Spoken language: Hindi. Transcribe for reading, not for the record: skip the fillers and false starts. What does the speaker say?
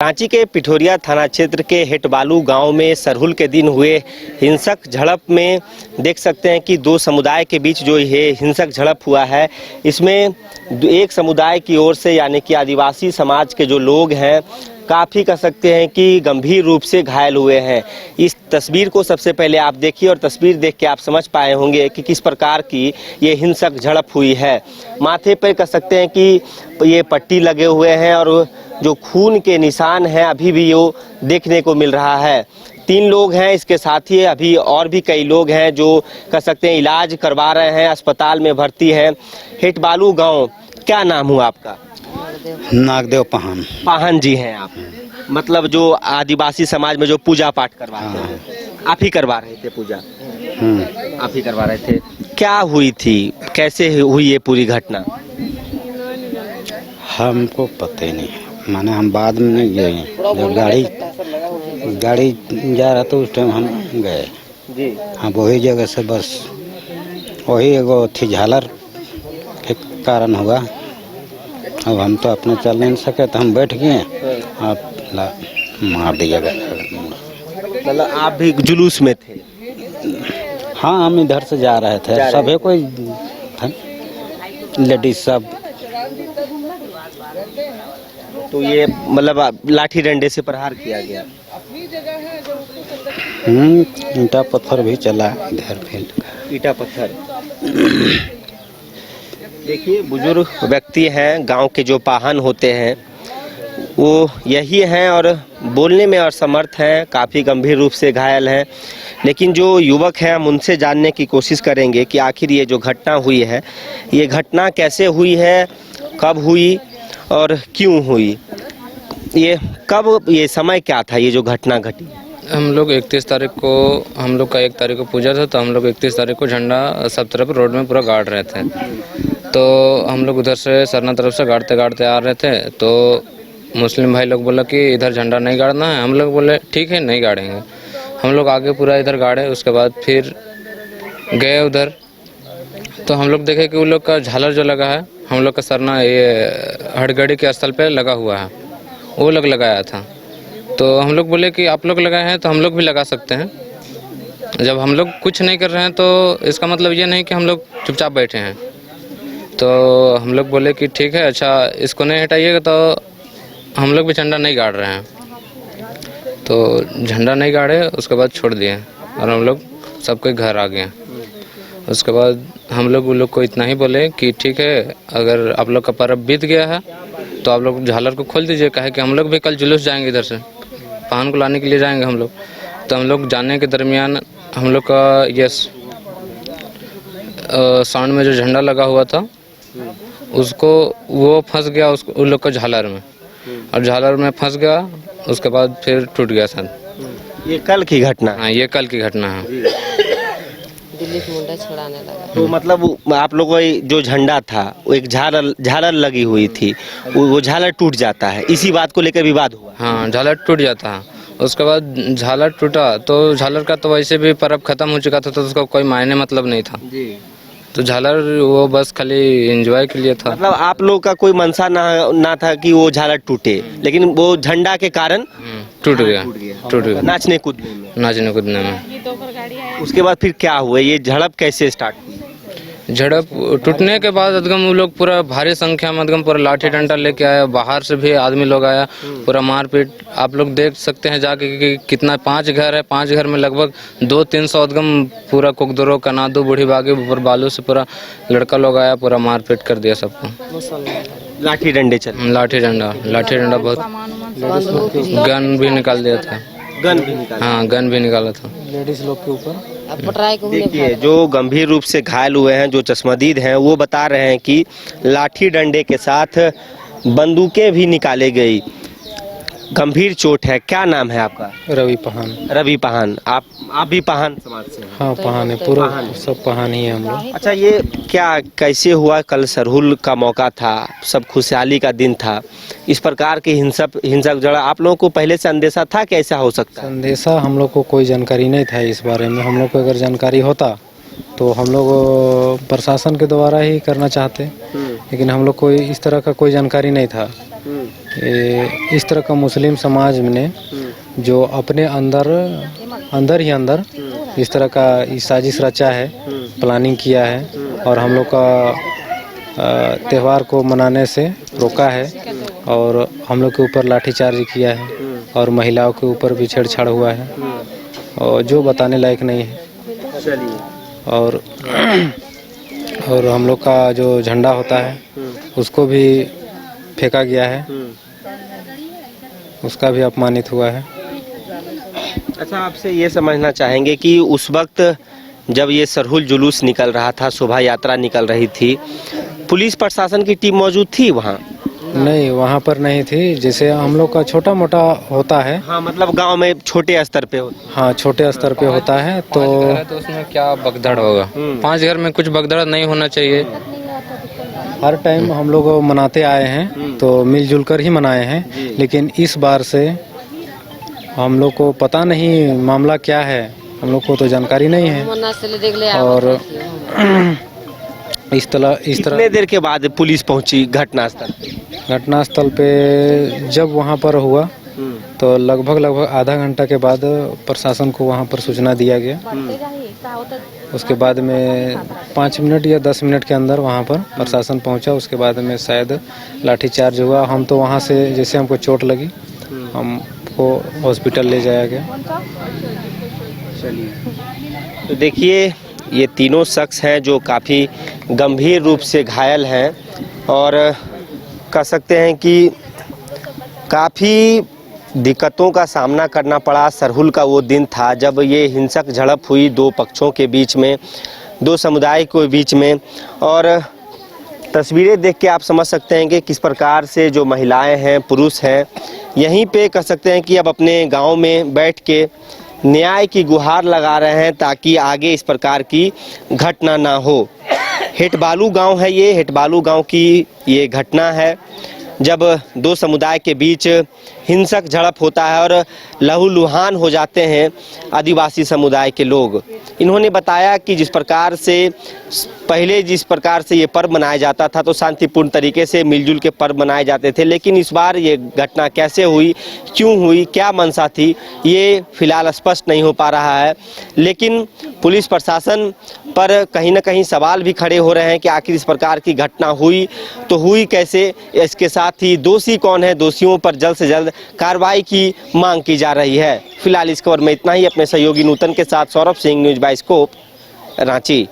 रांची के पिठोरिया थाना क्षेत्र के हेटबालू गांव में सरहुल के दिन हुए हिंसक झड़प में देख सकते हैं कि दो समुदाय के बीच जो ये हिंसक झड़प हुआ है, इसमें एक समुदाय की ओर से यानी कि आदिवासी समाज के जो लोग हैं काफ़ी कह सकते हैं कि गंभीर रूप से घायल हुए हैं। इस तस्वीर को सबसे पहले आप देखिए और तस्वीर देख के आप समझ पाए होंगे कि किस प्रकार की ये हिंसक झड़प हुई है। माथे पर कह सकते हैं कि ये पट्टी लगे हुए हैं और जो खून के निशान हैं अभी भी वो देखने को मिल रहा है। 3 लोग हैं, इसके साथ ही अभी और भी कई लोग हैं जो कह सकते हैं इलाज करवा रहे हैं, अस्पताल में भर्ती हैं। हेटबालू गांव, क्या नाम हुआ आपका? नागदेव पाहन। पाहन जी हैं आप, मतलब जो आदिवासी समाज में जो पूजा पाठ करवाते हैं, आप ही करवा रहे थे पूजा? आप ही करवा रहे थे। क्या हुई थी, कैसे हुई ये पूरी घटना? हमको पता ही नहीं, माने हम बाद में नहीं गए। जब गाड़ी जा रहा था उस टाइम हम गए जी। हाँ, वही जगह से बस वही एगो थी झालर के कारण हुआ। अब हम तो अपने चल नहीं सके तो हम बैठ गए, आप मार दिया गया। मतलब आप भी जुलूस में थे? हाँ, हम इधर से जा रहे थे, सभी कोई लेडीज सब। तो ये मतलब लाठी डंडे से प्रहार किया गया? ईंटा पत्थर भी चला इधर फील्ड का। ईंटा पत्थर। देखिए, बुजुर्ग व्यक्ति हैं, गांव के जो पाहन होते हैं वो यही हैं और बोलने में असमर्थ हैं, काफ़ी गंभीर रूप से घायल हैं। लेकिन जो युवक हैं हम उनसे जानने की कोशिश करेंगे कि आखिर ये जो घटना हुई है, ये घटना कैसे हुई है, कब हुई और क्यों हुई, ये समय क्या था, ये जो घटना घटी? हम लोग 31 तारीख को, हम लोग का 1 तारीख को पूजा था, तो हम लोग 31 तारीख को झंडा सब तरफ रोड में पूरा गाड़ रहे थे। तो हम लोग उधर से सरना तरफ से गाड़ते गाड़ते आ रहे थे, तो मुस्लिम भाई लोग बोला कि इधर झंडा नहीं गाड़ना है। हम लोग बोले ठीक है, नहीं गाड़ेंगे। हम लोग आगे पूरा इधर गाड़े, उसके बाद फिर गए उधर, तो हम लोग देखे कि उन लोग का झालर जो लगा है, हम लोग का सरना ये हड़गड़ी के स्थल पे लगा हुआ है, वो लोग लगाया था। तो हम लोग बोले कि आप लोग लगाए हैं तो हम लोग भी लगा सकते हैं। जब हम लोग कुछ नहीं कर रहे हैं तो इसका मतलब ये नहीं कि हम लोग चुपचाप बैठे हैं। तो हम लोग बोले कि ठीक है, अच्छा इसको नहीं हटाइएगा तो हम लोग भी झंडा नहीं गाड़ रहे हैं। तो झंडा नहीं गाड़े, उसके बाद छोड़ दिए और हम लोग सबके घर आ गए। उसके बाद हम लोग उन लोग को इतना ही बोले कि ठीक है, अगर आप लोग का पर्व बीत गया है तो आप लोग झालर को खोल दीजिए, कहे कि हम लोग भी कल जुलूस जाएंगे, इधर से पान को लाने के लिए जाएंगे हम लोग। तो हम लोग जाने के दरमियान हम लोग का ये साउंड में जो झंडा लगा हुआ था उसको वो फंस गया उसको उन लोग का झालर में, और झालर में फंस गया, उसके बाद फिर टूट गया शायद। ये कल की घटना? हाँ, ये कल की घटना है। दिल्ली से मुंडा छुड़ाने लगा। तो मतलब आप लोगों को जो झंडा था वो एक झालर लगी हुई थी, वो झालर टूट जाता है, इसी बात को लेकर विवाद हुआ? हाँ, झालर टूट जाता है। उसके बाद झालर टूटा तो झालर का तो वैसे भी पर्व खत्म हो चुका था, तो उसका कोई मायने मतलब नहीं था जी। तो झालर वो बस खाली एंजॉय के लिए था। मतलब आप लोग का कोई मनसा ना था कि वो झालर टूटे, लेकिन वो झंडा के कारण टूट गया। नाचने कूदने में। उसके बाद फिर क्या हुआ, ये झड़प कैसे स्टार्ट हुई? झड़प टूटने के बाद एकदम वो लोग पूरा भारी संख्या में एकदम पूरा लाठी डंडा लेके आया, बाहर से भी आदमी लोग आया, पूरा मारपीट। आप लोग देख सकते हैं जाके कि कितना 5 घर है, 5 घर में लगभग 200-300 एकदम पूरा कुकदरो कनादू बूढ़ी बागी ऊपर बालू से पूरा लड़का लोग आया, पूरा मारपीट कर दिया सबको। लाठी डंडे चले? लाठी डंडा बहुत, गन भी निकाल दिया था। हाँ, गन भी निकाला था लेडीज लोग के ऊपर। देखिए, जो गंभीर रूप से घायल हुए हैं, जो चश्मदीद हैं, वो बता रहे हैं कि लाठी डंडे के साथ बंदूकें भी निकाले गई, गंभीर चोट है। क्या नाम है आपका? रवि पाहन। रवि पाहन। आप भी पाहन समाज से हैं? हाँ, पाहन है, पूरा सब पाहन ही है हम लोग। अच्छा, ये क्या कैसे हुआ? कल सरहुल का मौका था, सब खुशहाली का दिन था, इस प्रकार की हिंसक जड़ा आप लोगों को पहले से अंदेशा था कि ऐसा हो सकता है? अंदेशा हम लोग को कोई जानकारी नहीं था इस बारे में। हम लोग को अगर जानकारी होता तो हम लोग प्रशासन के द्वारा ही करना चाहते, लेकिन हम लोग को इस तरह का कोई जानकारी नहीं था। इस तरह का मुस्लिम समाज ने जो अपने अंदर ही अंदर इस तरह का साजिश रचा है, प्लानिंग किया है और हम लोग का त्यौहार को मनाने से रोका है और हम लोग के ऊपर लाठीचार्ज किया है और महिलाओं के ऊपर भी छेड़छाड़ हुआ है और जो बताने लायक नहीं है। और हम लोग का जो झंडा होता है उसको भी फेंका गया है, उसका भी अपमानित हुआ है। अच्छा, आपसे ये समझना चाहेंगे कि उस वक्त जब ये सरहुल जुलूस निकल रहा था, शोभा यात्रा निकल रही थी, पुलिस प्रशासन की टीम मौजूद थी वहाँ? नहीं, वहाँ पर नहीं थी। जैसे हम लोग का छोटा मोटा होता है। हाँ, मतलब गांव में छोटे स्तर पे होता। हाँ, छोटे स्तर पे होता है तो उसमें क्या भगदड़ होगा। 5 घर में कुछ भगदड़ नहीं होना चाहिए। हर टाइम हम लोग मनाते आए हैं तो मिलजुल कर ही मनाए हैं, लेकिन इस बार से हम लोग को पता नहीं मामला क्या है, हम लोग को तो जानकारी नहीं है। और इस तरह कितने देर के बाद पुलिस पहुंची घटनास्थल पे? जब वहाँ पर हुआ तो लगभग आधा घंटा के बाद प्रशासन को वहाँ पर सूचना दिया गया। उसके बाद में 5 मिनट या 10 मिनट के अंदर वहाँ पर प्रशासन पहुँचा। उसके बाद में शायद लाठीचार्ज हुआ। हम तो वहाँ से जैसे हमको चोट लगी, हमको हॉस्पिटल ले जाया गया। तो देखिए, ये तीनों शख्स हैं जो काफ़ी गंभीर रूप से घायल हैं और कह सकते हैं कि काफ़ी दिक्कतों का सामना करना पड़ा। सरहुल का वो दिन था जब ये हिंसक झड़प हुई दो पक्षों के बीच में, दो समुदाय के बीच में। और तस्वीरें देख के आप समझ सकते हैं कि किस प्रकार से जो महिलाएं हैं, पुरुष हैं, यहीं पे कह सकते हैं कि अब अपने गांव में बैठ के न्याय की गुहार लगा रहे हैं ताकि आगे इस प्रकार की घटना ना हो। हेटबालू गांव है ये, हेटबालू गांव की ये घटना है जब दो समुदाय के बीच हिंसक झड़प होता है और लहूलुहान हो जाते हैं आदिवासी समुदाय के लोग। इन्होंने बताया कि जिस प्रकार से पहले ये पर्व मनाया जाता था तो शांतिपूर्ण तरीके से मिलजुल के पर्व मनाए जाते थे, लेकिन इस बार ये घटना कैसे हुई, क्यों हुई, क्या मंशा थी, ये फिलहाल स्पष्ट नहीं हो पा रहा है। लेकिन पुलिस प्रशासन पर कहीं ना कहीं सवाल भी खड़े हो रहे हैं कि आखिर इस प्रकार की घटना हुई तो हुई कैसे। इसके साथ ही दोषी कौन है, दोषियों पर जल्द से जल्द कार्रवाई की मांग की जा रही है। फिलहाल इस खबर में इतना ही। अपने सहयोगी नूतन के साथ सौरभ सिंह, न्यूज़ बाइस्कोप, रांची।